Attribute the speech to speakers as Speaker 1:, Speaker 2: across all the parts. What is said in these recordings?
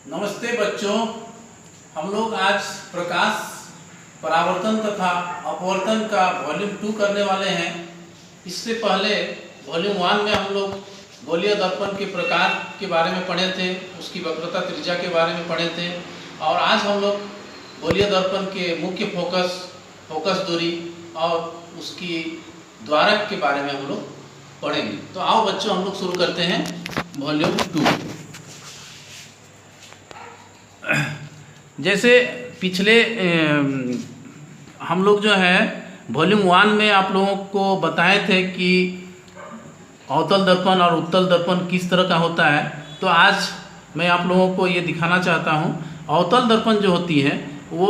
Speaker 1: नमस्ते बच्चों, हम लोग आज प्रकाश परावर्तन तथा अपवर्तन का वॉल्यूम 2 करने वाले हैं। इससे पहले वॉल्यूम 1 में हम लोग गोलीय दर्पण के प्रकार के बारे में पढ़े थे, उसकी वक्रता त्रिज्या के बारे में पढ़े थे और आज हम लोग गोलीय दर्पण के मुख्य फोकस दूरी और उसकी द्वारक के बारे में हम लोग पढ़ेंगे। तो आओ बच्चों, हम लोग शुरू करते हैं वॉल्यूम 2। जैसे पिछले हम लोग जो है वॉल्यूम 1 में आप लोगों को बताए थे कि अवतल दर्पण और उत्तल दर्पण किस तरह का होता है। तो आज मैं आप लोगों को ये दिखाना चाहता हूँ। अवतल दर्पण जो होती है वो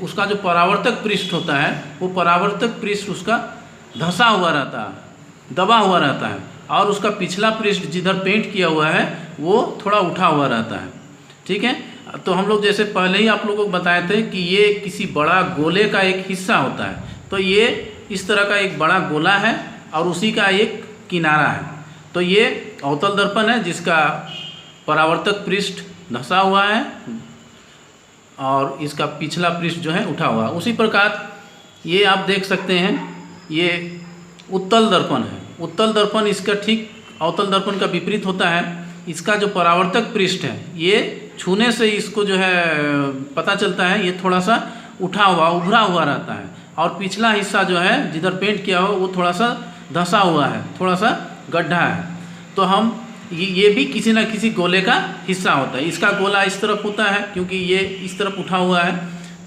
Speaker 1: उसका जो परावर्तक पृष्ठ होता है वो परावर्तक पृष्ठ उसका धंसा हुआ रहता है, दबा हुआ रहता है और उसका पिछला पृष्ठ जिधर पेंट किया हुआ है वो थोड़ा उठा हुआ रहता है। ठीक है, तो हम लोग जैसे पहले ही आप लोगों को बताए थे कि ये किसी बड़ा गोले का एक हिस्सा होता है। तो ये इस तरह का एक बड़ा गोला है और उसी का एक किनारा है। तो ये अवतल दर्पण है जिसका परावर्तक पृष्ठ धंसा हुआ है और इसका पिछला पृष्ठ जो है उठा हुआ है। उसी प्रकार ये आप देख सकते हैं, ये उत्तल दर्पण है। उत्तल दर्पण इसका ठीक अवतल दर्पण का विपरीत होता है। इसका जो परावर्तक पृष्ठ है ये छूने से इसको जो है पता चलता है ये थोड़ा सा उठा हुआ उभरा हुआ रहता है और पिछला हिस्सा जो है जिधर पेंट किया हो वो थोड़ा सा धंसा हुआ है, थोड़ा सा गड्ढा है। तो हम ये भी किसी न किसी गोले का हिस्सा होता है। इसका गोला इस तरफ होता है क्योंकि ये इस तरफ उठा हुआ है।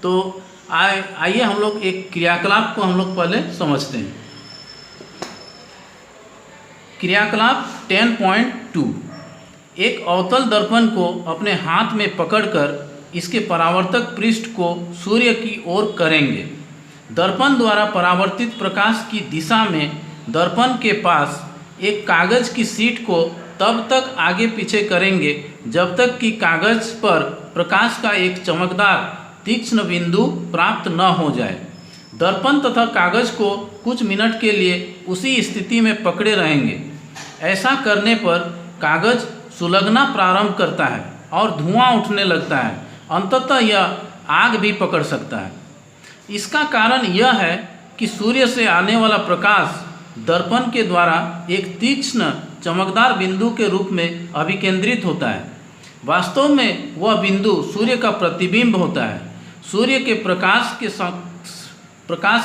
Speaker 1: तो आइए हम लोग एक क्रियाकलाप को हम लोग पहले समझते हैं। क्रियाकलाप 10.2। एक अवतल दर्पण को अपने हाथ में पकड़कर इसके परावर्तक पृष्ठ को सूर्य की ओर करेंगे। दर्पण द्वारा परावर्तित प्रकाश की दिशा में दर्पण के पास एक कागज की शीट को तब तक आगे पीछे करेंगे जब तक कि कागज पर प्रकाश का एक चमकदार तीक्ष्ण बिंदु प्राप्त न हो जाए। दर्पण तथा कागज को कुछ मिनट के लिए उसी स्थिति में पकड़े रहेंगे। ऐसा करने पर कागज सुलगना प्रारंभ करता है और धुआं उठने लगता है। अंततः यह आग भी पकड़ सकता है। इसका कारण यह है कि सूर्य से आने वाला प्रकाश दर्पण के द्वारा एक तीक्ष्ण चमकदार बिंदु के रूप में अभिकेंद्रित होता है। वास्तव में वह बिंदु सूर्य का प्रतिबिंब होता है। सूर्य के प्रकाश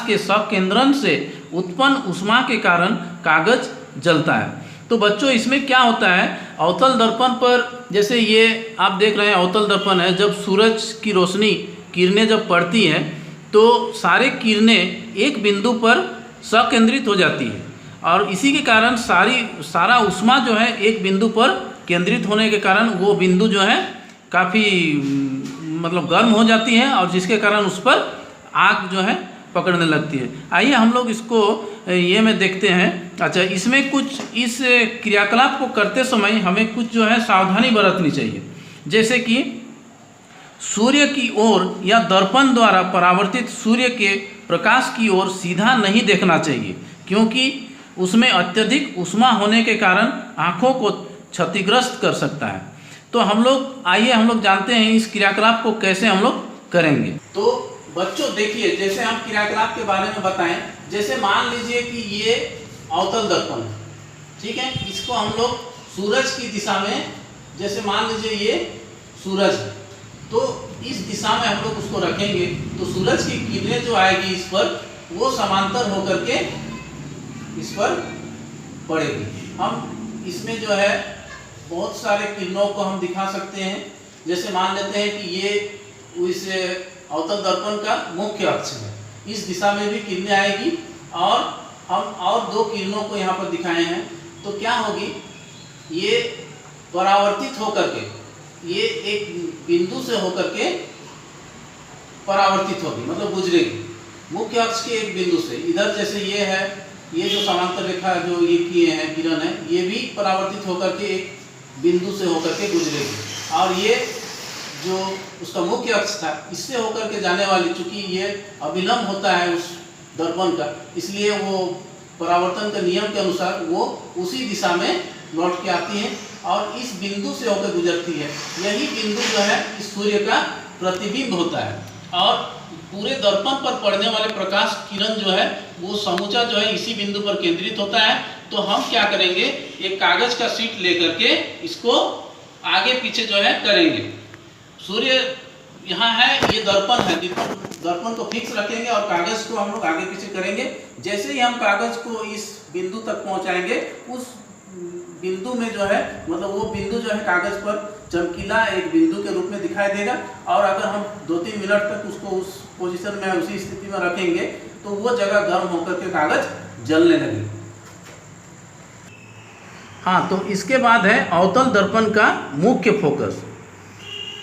Speaker 1: के सकेंद्रण से उत्पन्न ऊष्मा के कारण कागज जलता है। तो बच्चों इसमें क्या होता है, अवतल दर्पण पर जैसे ये आप देख रहे हैं अवतल दर्पण है, जब सूरज की रोशनी किरणें जब पड़ती हैं तो सारे किरणें एक बिंदु पर सकेंद्रित हो जाती है और इसी के कारण सारा ऊष्मा जो है एक बिंदु पर केंद्रित होने के कारण वो बिंदु जो है काफ़ी मतलब गर्म हो जाती है और जिसके कारण उस पर आग जो है पकड़ने लगती है। आइए हम लोग इसको ये में देखते हैं। अच्छा, इसमें कुछ इस क्रियाकलाप को करते समय हमें कुछ जो है सावधानी बरतनी चाहिए। जैसे कि सूर्य की ओर या दर्पण द्वारा परावर्तित सूर्य के प्रकाश की ओर सीधा नहीं देखना चाहिए क्योंकि उसमें अत्यधिक ऊष्मा होने के कारण आँखों को क्षतिग्रस्त कर सकता है। तो हम लोग जानते हैं इस क्रियाकलाप को कैसे हम लोग करेंगे। तो बच्चों देखिए, जैसे हम क्रियाकलाप के बारे में बताएं, जैसे मान लीजिए कि ये अवतल दर्पण है, ठीक है। इसको हम लोग सूरज की दिशा में, जैसे मान लीजिए ये सूरज है तो इस दिशा में हम लोग उसको रखेंगे तो सूरज की किरणें जो आएगी इस पर वो समांतर होकर के इस पर पड़ेगी। हम इसमें जो है बहुत सारे किरणों को हम दिखा सकते हैं। जैसे मान लेते हैं कि ये इस अवतल दर्पण का मुख्य अक्ष है, इस दिशा में भी किरणें आएगी और हम और दो किरणों को यहाँ पर दिखाए हैं। तो क्या होगी, ये परावर्तित होकर के ये एक बिंदु से होकर के परावर्तित होगी, मतलब गुजरेगी मुख्य अक्ष के एक बिंदु से। इधर जैसे ये है, ये जो समांतर रेखा जो ये किए हैं किरण है, ये भी परावर्तित होकर के एक बिंदु से होकर के गुजरेगी और ये जो उसका मुख्य अक्ष था इससे होकर के जाने वाली, चूंकि ये अभिलंब होता है उस दर्पण का, इसलिए वो परावर्तन के नियम के अनुसार वो उसी दिशा में लौट के आती है और इस बिंदु से होकर गुजरती है। यही बिंदु जो है इस सूर्य का प्रतिबिंब होता है और पूरे दर्पण पर पड़ने वाले प्रकाश किरण जो है वो समूचा जो है इसी बिंदु पर केंद्रित होता है। तो हम क्या करेंगे, एक कागज का शीट लेकर के इसको आगे पीछे जो है करेंगे। सूर्य यहाँ है, ये दर्पण है, दर्पण को फिक्स रखेंगे और कागज को हम लोग आगे पीछे करेंगे। जैसे ही हम कागज को इस बिंदु तक पहुँचाएंगे, उस बिंदु में जो है मतलब वो बिंदु जो है कागज पर चमकीला एक बिंदु के रूप में दिखाई देगा और अगर हम 2-3 मिनट तक उसको उस पोजीशन में उसी स्थिति में रखेंगे तो वो जगह गर्म होकर के कागज जलने लगेगी। हाँ, तो इसके बाद है अवतल दर्पण का मुख्य फोकस।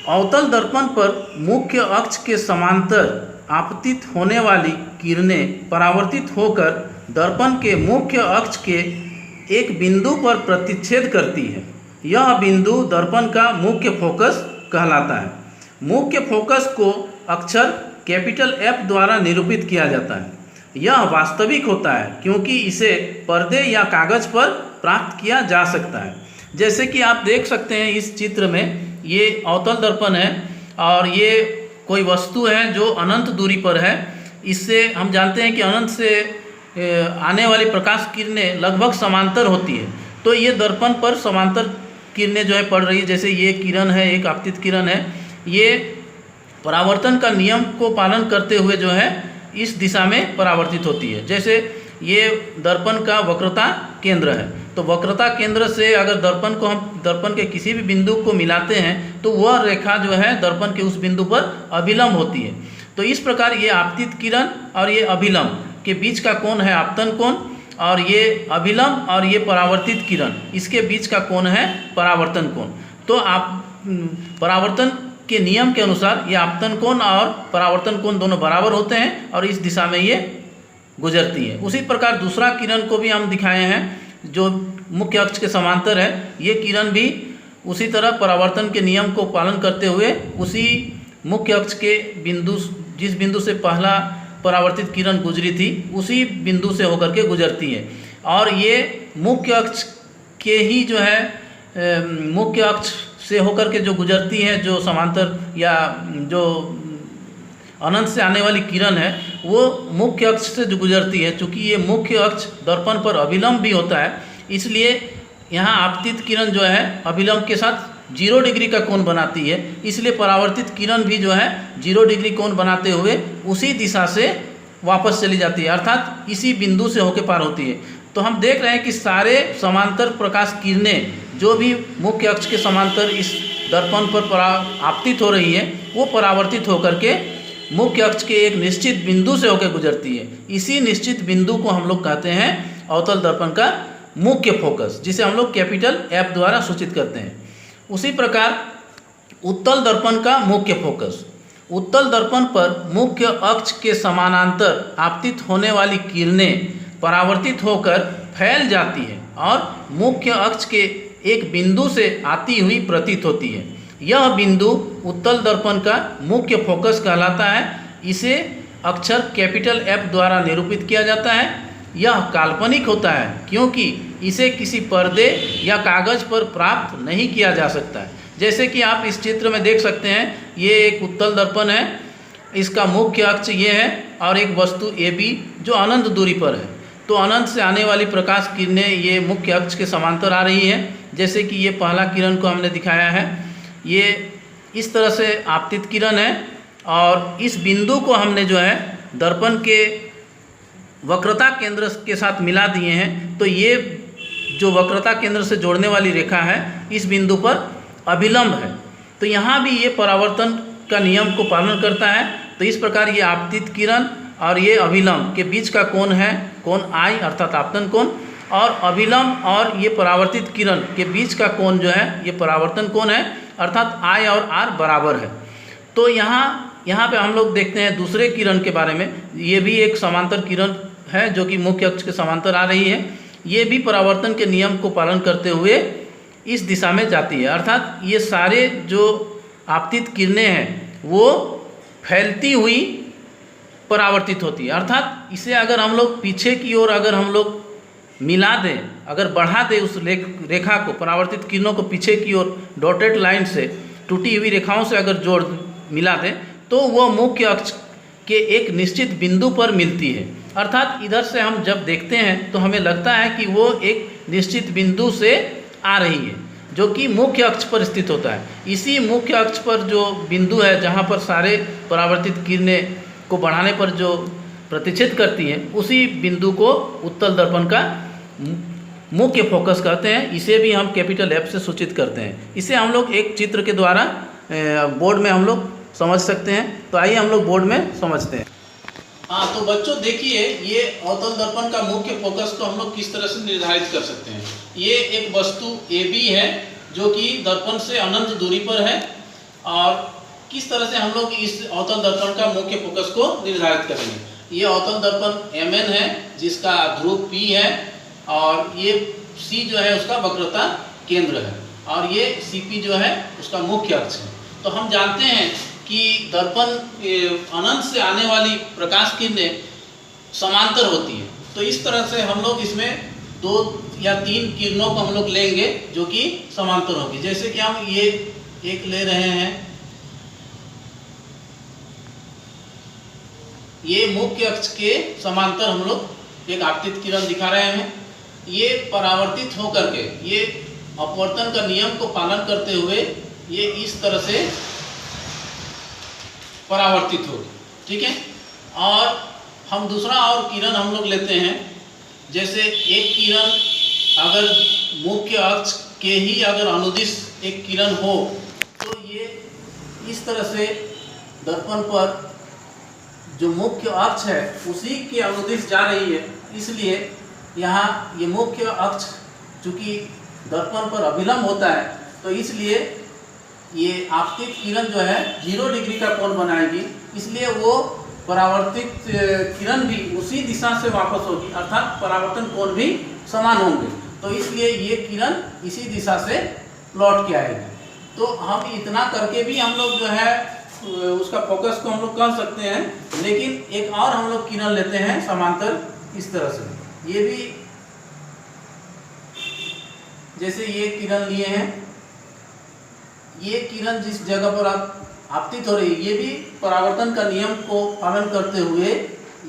Speaker 1: अवतल दर्पण पर मुख्य अक्ष के समांतर आपतित होने वाली किरणें परावर्तित होकर दर्पण के मुख्य अक्ष के एक बिंदु पर प्रतिच्छेद करती है। यह बिंदु दर्पण का मुख्य फोकस कहलाता है। मुख्य फोकस को अक्षर कैपिटल F द्वारा निरूपित किया जाता है। यह वास्तविक होता है क्योंकि इसे पर्दे या कागज पर प्राप्त किया जा सकता है। जैसे कि आप देख सकते हैं इस चित्र में, ये अवतल दर्पण है और ये कोई वस्तु है जो अनंत दूरी पर है। इससे हम जानते हैं कि अनंत से आने वाली प्रकाश किरणें लगभग समांतर होती है। तो ये दर्पण पर समांतर किरणें जो है पड़ रही है। जैसे ये किरण है, एक आपतित किरण है, ये परावर्तन का नियम को पालन करते हुए जो है इस दिशा में परावर्तित होती है। जैसे ये दर्पण का वक्रता केंद्र है, तो वक्रता केंद्र से अगर दर्पण को हम दर्पण के किसी भी बिंदु को मिलाते हैं तो वह रेखा जो है दर्पण के उस बिंदु पर अभिलंब होती है। तो इस प्रकार ये आपतित किरण और ये अभिलंब के बीच का कोण है आपतन कोण और ये अभिलंब और ये परावर्तित किरण, इसके बीच का कोण है परावर्तन कोण। तो आप परावर्तन के नियम के अनुसार ये आपतन कोण और परावर्तन कोण दोनों बराबर होते हैं और इस दिशा में ये गुजरती है। उसी प्रकार दूसरा किरण को भी हम दिखाए हैं जो मुख्य अक्ष के समांतर है। ये किरण भी उसी तरह परावर्तन के नियम को पालन करते हुए उसी मुख्य अक्ष के बिंदु, जिस बिंदु से पहला परावर्तित किरण गुजरी थी उसी बिंदु से होकर के गुजरती है। और ये मुख्य अक्ष के ही जो है मुख्य अक्ष से होकर के जो गुजरती है, जो समांतर या जो अनंत से आने वाली किरण है वो मुख्य अक्ष से जो गुजरती है। चूँकि ये मुख्य अक्ष दर्पण पर अभिलंब भी होता है, इसलिए यहाँ आपतित किरण जो है अभिलंब के साथ 0 डिग्री का कोण बनाती है। इसलिए परावर्तित किरण भी जो है 0 डिग्री कोण बनाते हुए उसी दिशा से वापस चली जाती है, अर्थात इसी बिंदु से होकर पार होती है। तो हम देख रहे हैं कि सारे समांतर प्रकाश किरणें जो भी मुख्य अक्ष के समांतर इस दर्पण पर आपतित हो रही है वो परावर्तित होकर के मुख्य अक्ष के एक निश्चित बिंदु से होकर गुजरती है। इसी निश्चित बिंदु को हम लोग कहते हैं अवतल दर्पण का मुख्य फोकस, जिसे हम लोग कैपिटल F द्वारा सूचित करते हैं। उसी प्रकार उत्तल दर्पण का मुख्य फोकस। उत्तल दर्पण पर मुख्य अक्ष के समानांतर आपतित होने वाली किरणें परावर्तित होकर फैल जाती है और मुख्य अक्ष के एक बिंदु से आती हुई प्रतीत होती है। यह बिंदु उत्तल दर्पण का मुख्य फोकस कहलाता है। इसे अक्षर कैपिटल F द्वारा निरूपित किया जाता है। यह काल्पनिक होता है क्योंकि इसे किसी पर्दे या कागज पर प्राप्त नहीं किया जा सकता है। जैसे कि आप इस चित्र में देख सकते हैं, ये एक उत्तल दर्पण है, इसका मुख्य अक्ष ये है और एक वस्तु AB जो अनंत दूरी पर है। तो अनंत से आने वाली प्रकाश किरणें ये मुख्य अक्ष के समांतर आ रही है। जैसे कि ये पहला किरण को हमने दिखाया है, ये इस तरह से आपतित किरण है और इस बिंदु को हमने जो है दर्पण के वक्रता केंद्र के साथ मिला दिए हैं। तो ये जो वक्रता केंद्र से जोड़ने वाली रेखा है इस बिंदु पर अभिलंब है। तो यहाँ भी ये परावर्तन का नियम को पालन करता है। तो इस प्रकार ये आपतित किरण और ये अभिलंब के बीच का कोण है कोण I अर्थात आपतन कोण, और अभिलंब और ये परावर्तित किरण के बीच का कोण जो है ये परावर्तन कोण है, अर्थात I और R बराबर है। तो यहाँ पे हम लोग देखते हैं दूसरे किरण के बारे में। ये भी एक समांतर किरण है जो कि मुख्य अक्ष के समांतर आ रही है। ये भी परावर्तन के नियम को पालन करते हुए इस दिशा में जाती है, अर्थात ये सारे जो आपतित किरणें हैं वो फैलती हुई परावर्तित होती है। अर्थात इसे अगर हम लोग पीछे की ओर अगर हम लोग मिला दें, अगर बढ़ा दें उस रेखा को, परावर्तित किरणों को पीछे की ओर डॉटेड लाइन से, टूटी हुई रेखाओं से अगर जोड़ मिला दें तो वो मुख्य अक्ष के एक निश्चित बिंदु पर मिलती है। अर्थात इधर से हम जब देखते हैं तो हमें लगता है कि वो एक निश्चित बिंदु से आ रही है जो कि मुख्य अक्ष पर स्थित होता है। इसी मुख्य अक्ष पर जो बिंदु है जहाँ पर सारे परावर्तित किरणें को बढ़ाने पर जो प्रतिच्छेद करती हैं, उसी बिंदु को उत्तल दर्पण का मुख्य फोकस कहते हैं। इसे भी हम कैपिटल F से सूचित करते हैं। इसे हम लोग एक चित्र के द्वारा बोर्ड में हम लोग समझ सकते हैं। तो आइए हम लोग बोर्ड में समझते हैं। हाँ, तो बच्चों देखिए, ये अवतल दर्पण का मुख्य फोकस को हम लोग किस तरह से निर्धारित कर सकते हैं। ये एक वस्तु AB है जो कि दर्पण से अनंत दूरी पर है, और किस तरह से हम लोग इस अवतल दर्पण का मुख्य फोकस को निर्धारित करेंगे। ये अवतल दर्पण MN है जिसका ध्रुव P है, और ये C जो है उसका वक्रता केंद्र है, और ये CP जो है उसका मुख्य अक्ष है। तो हम जानते हैं कि दर्पण अनंत से आने वाली प्रकाश किरणें समांतर होती है। तो इस तरह से हम लोग इसमें 2 या 3 किरणों को हम लोग लेंगे जो कि समांतर होगी। जैसे कि हम ये एक ले रहे हैं, ये मुख्य अक्ष के समांतर हम लोग एक आपतित किरण दिखा रहे हैं। ये परावर्तित होकर के, ये अपवर्तन का नियम को पालन करते हुए ये इस तरह से परावर्तित होगी, ठीक है। और हम दूसरा और किरण हम लोग लेते हैं। जैसे एक किरण अगर मुख्य अक्ष के ही अगर अनुदिश एक किरण हो तो ये इस तरह से दर्पण पर जो मुख्य अक्ष है उसी के अनुदिश जा रही है, इसलिए यहाँ ये मुख्य अक्ष चूँकि दर्पण पर अभिलंब होता है तो इसलिए ये आपतित किरण जो है 0 डिग्री का कोण बनाएगी, इसलिए वो परावर्तित किरण भी उसी दिशा से वापस होगी, अर्थात परावर्तन कोण भी समान होंगे। तो इसलिए ये किरण इसी दिशा से लौट के आएगी। तो हम इतना करके भी हम लोग जो है उसका फोकस को हम लोग कर सकते हैं। लेकिन एक और हम लोग किरण लेते हैं समांतर इस तरह से। ये भी जैसे ये किरण लिए हैं, ये किरण जिस जगह पर आपतित हो रही है ये भी परावर्तन का नियम को पालन करते हुए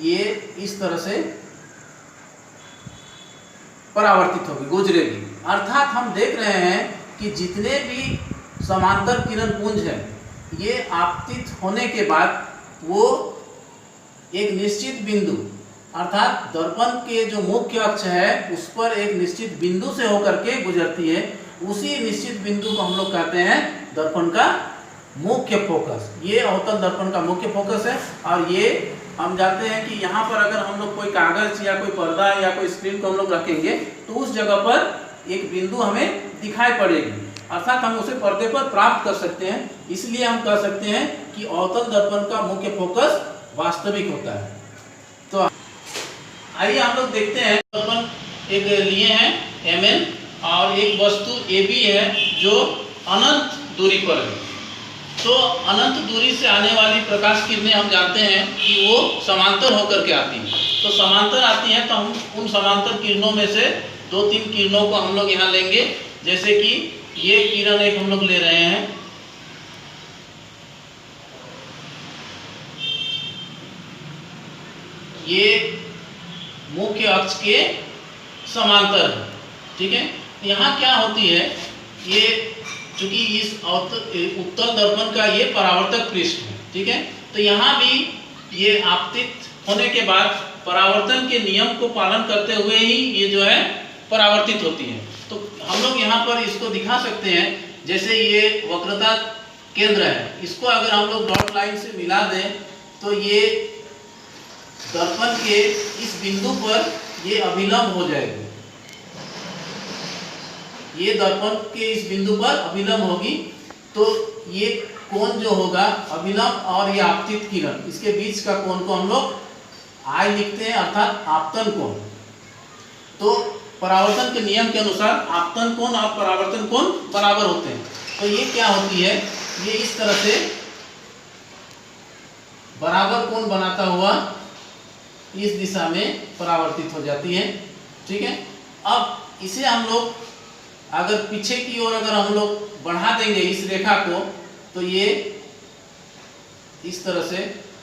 Speaker 1: ये इस तरह से परावर्तित होगी, गुजरेगी। अर्थात हम देख रहे हैं कि जितने भी समांतर किरण पुंज हैं ये आपतित होने के बाद वो एक निश्चित बिंदु अर्थात दर्पण के जो मुख्य अक्ष है उस पर एक निश्चित बिंदु से होकर के गुजरती है। उसी निश्चित बिंदु को हम लोग कहते हैं दर्पण का मुख्य फोकस। ये अवतल दर्पण का मुख्य फोकस है। और ये हम जानते हैं कि यहाँ पर अगर हम लोग कोई कागज या कोई पर्दा या कोई स्क्रीन को हम लोग रखेंगे तो उस जगह पर एक बिंदु हमें दिखाई पड़ेगी, अर्थात हम उसे पर्दे पर प्राप्त कर सकते हैं। इसलिए हम कह सकते हैं कि अवतल दर्पण का मुख्य फोकस वास्तविक होता है। तो आइए हम लोग देखते हैं, दर्पण एक लिए हैं MN और एक वस्तु AB है जो अनंत दूरी पर है। तो अनंत दूरी से आने वाली प्रकाश किरणें हम जानते हैं कि वो समांतर होकर के आती हैं। तो समांतर आती हैं तो हम उन समांतर किरणों में से 2-3 किरणों को हम लोग यहाँ लेंगे। जैसे कि ये किरण एक हम लोग ले रहे हैं, ये मुख्य अक्ष के समांतर है, ठीक है। यहाँ क्या होती है, ये चूंकि इस उत्तल दर्पण का ये परावर्तक पृष्ठ है, ठीक है। तो यहाँ भी ये आपतित होने के बाद परावर्तन के नियम को पालन करते हुए ही ये जो है परावर्तित होती है। तो हम लोग यहाँ पर इसको दिखा सकते हैं। जैसे ये वक्रता केंद्र है, इसको अगर हम लोग डॉट लाइन से मिला दें तो ये दर्पण के इस बिंदु पर ये अभिलंब हो जाएगी। ये दर्पण के इस बिंदु पर अभिलंब होगी। तो ये कोण जो होगा अभिलंब और ये आपतित किरण, इसके बीच का कोण को हम लोग I लिखते हैं, अर्थात आपतन कोण। तो परावर्तन के नियम के अनुसार आपतन कोण और परावर्तन कोण बराबर होते हैं। तो ये क्या होती है, ये इस तरह से बराबर कोण बनाता हुआ इस दिशा में परावर्तित हो जाती है। ठीक है, अब इसे हम लोग अगर पीछे की ओर अगर हम लोग बढ़ा देंगे इस रेखा को, तो ये इस तरह से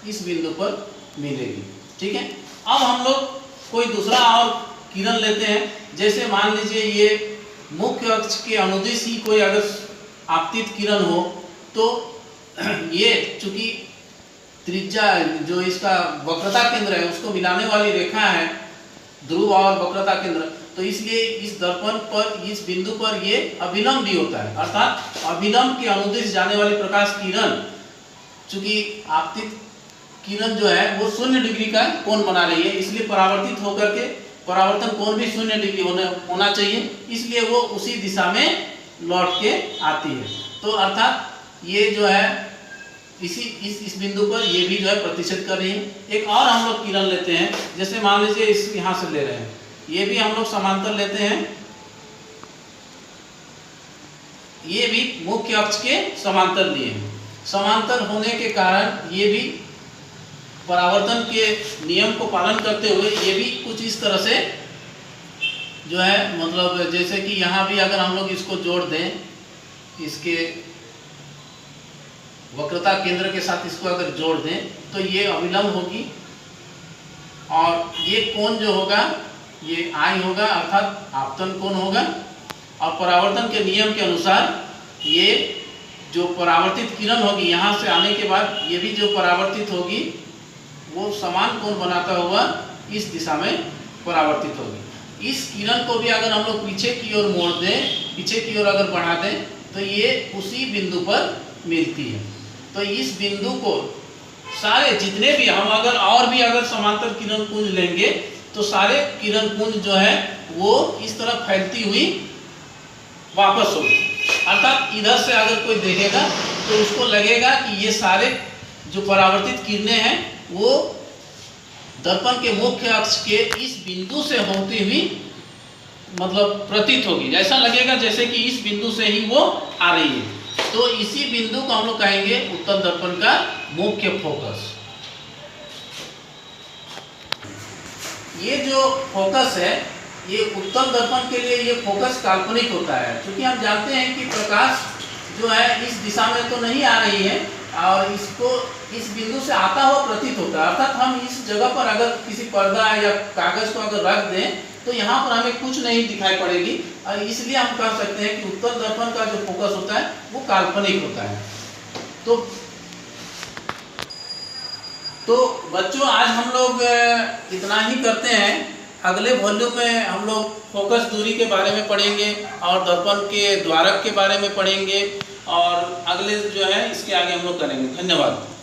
Speaker 1: इस बिंदु पर मिलेगी। ठीक है, अब हम लोग कोई दूसरा और किरण लेते हैं। जैसे मान लीजिए ये मुख्य अक्ष के अनुदिश ही कोई अगर आपतित किरण हो, तो ये चूंकि त्रिज्या जो इसका वक्रता केंद्र है उसको मिलाने वाली रेखा है, ध्रुव और वक्रता केंद्र, तो इसलिए इस दर्पण पर इस बिंदु पर ये अभिलंब भी होता है, अर्थात अभिलंब के अनुदिश जाने वाली प्रकाश किरण चूंकि आपतित किरण जो है वो 0 डिग्री का कोण बना रही है, इसलिए परावर्तित होकर के परावर्तन कोण भी 0 डिग्री होना चाहिए, इसलिए वो उसी दिशा में लौट के आती है। तो अर्थात ये जो है इस बिंदु पर ये भी जो है प्रतिशत कर रही है। एक और हम लोग किरण लेते हैं, जैसे मान लीजिए इस यहाँ से ले रहे हैं, ये भी हम लोग समांतर लेते हैं, ये भी मुख्य अक्ष के समांतर लिए हैं। समांतर होने के कारण ये भी परावर्तन के नियम को पालन करते हुए ये भी कुछ इस तरह से जो है, मतलब जैसे कि यहाँ भी अगर हम लोग इसको जोड़ दें, इसके वक्रता केंद्र के साथ इसको अगर जोड़ दें, तो ये अभिलंब होगी और ये कोण जो होगा ये आई होगा, अर्थात आपतन कोण होगा। और परावर्तन के नियम के अनुसार ये जो परावर्तित किरण होगी यहाँ से आने के बाद ये भी जो परावर्तित होगी वो समान कोण बनाता हुआ इस दिशा में परावर्तित होगी। इस किरण को भी अगर हम लोग पीछे की ओर मोड़ दें, पीछे की ओर अगर बढ़ा दें, तो ये उसी बिंदु पर मिलती है। तो इस बिंदु को सारे जितने भी हम और भी अगर समांतर किरण पुंज लेंगे, तो सारे किरण पुंज जो है वो इस तरह फैलती हुई वापस होगी। अर्थात इधर से अगर कोई देखेगा तो उसको लगेगा कि ये सारे जो परावर्तित किरणें हैं वो दर्पण के मुख्य अक्ष के इस बिंदु से होती हुई मतलब प्रतीत होगी, ऐसा लगेगा जैसे कि इस बिंदु से ही वो आ रही है। तो इसी बिंदु को हम लोग कहेंगे उत्तल दर्पण का मुख्य फोकस। ये जो फोकस है, ये उत्तल दर्पण के लिए ये फोकस काल्पनिक होता है, क्योंकि हम जानते हैं कि प्रकाश जो है इस दिशा में तो नहीं आ रही है और इसको इस बिंदु से आता हुआ प्रतीत होता है। अर्थात हम इस जगह पर अगर किसी पर्दा या कागज को अगर रख दें तो यहाँ पर हमें कुछ नहीं दिखाई पड़ेगी, और इसलिए हम कह सकते हैं कि उत्तल दर्पण का जो फोकस होता है वो काल्पनिक होता है। तो बच्चों, आज हम लोग इतना ही करते हैं। अगले वॉल्यूम में हम लोग फोकस दूरी के बारे में पढ़ेंगे और दर्पण के द्वारक के बारे में पढ़ेंगे, और अगले जो है इसके आगे हम लोग करेंगे। धन्यवाद।